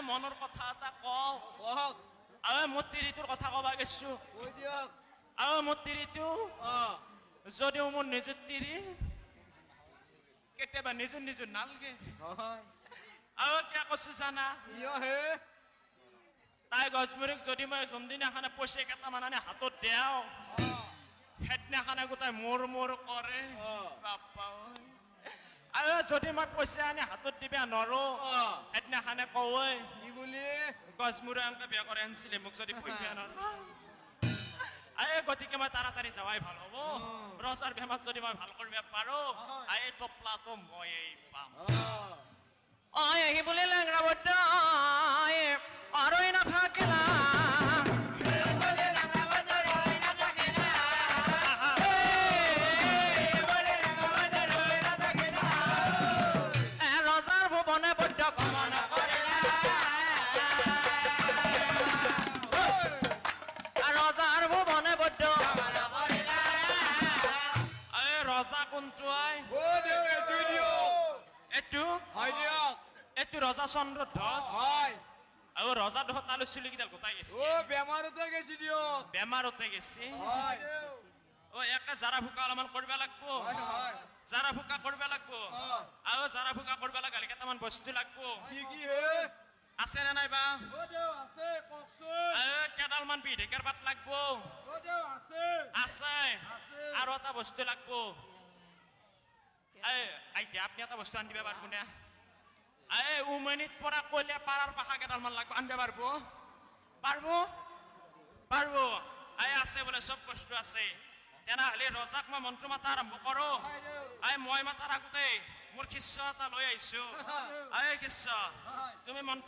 মনৰ কথা এটা কওঁ মোৰ তিৰিটোৰ কথা কবা গেছো মোৰ তিৰিটো যদিও মোৰ নিজৰ তিৰি কেতিয়াবা নিজৰ নালগে কিয় কৈছো জানা তাই গজমুৰিক যদি মই জন্মদিনাখানে পইচা কেইটামান আনি হাতত দিয়াও সেইদিনাখানে গোটাই মোৰ কৰে বাপ্পা আৰু যদি মই পইচা আনি হাতত দিবা নোৱাৰো সেইদিনাখানে কয় কি বুলি গজমুৰি আনকে বিয়া কৰে আনিছিলে মোক যদি পইচা নোৱাৰো গতিকে মই তাড়াতাড়ি যাৱাই ভাল হ'ব ৰজাৰ বেমাৰ যদি মই ভাল কৰিব পাৰো এই টপলাটো মই পাম আহি বুলি লেংৰা বদ্ধ আৰু নাথাকিলা ৰজাৰ ভুৱনে বদ্ধ গমন কৰিলা ৰজাৰ ভুৱনে বদ্ধ ৰজা কোনটো এইটো ৰজা চন্দ্ৰ ধ্বজ আৰু ৰজা দহ তালৈ চুলি কেইডাল গোটাই গেছে বেমাৰতে গেছি একে জাৰা ভুকা অলপমান কৰিব লাগব জাৰা ভুকা কৰিব লাগব আৰু জাৰা ভুকা কৰিব লগালে কেইটামান বস্তু লাগব আছে নে নাই বা কেইডালমান বিধেকেৰ পাত লাগব আছে আৰু এটা বস্তু লাগব এতিয়া আপনি এটা বস্তু আনিব পাৰবো না উমনিত পৰা কইলে পাৰাৰ পাখা কেইডালমান লাগব আনিব পাৰবো পাৰবো পাৰবো আছে বোলে সব বস্তু আছে তেনেহলে ৰজাক মই মন্ত্ৰ মাতা আৰম্ভ কৰো মই মাতাৰ আগতে মোৰ খিস্য এটা লৈ আহিছো খিস্য তুমি মন্ত্ৰ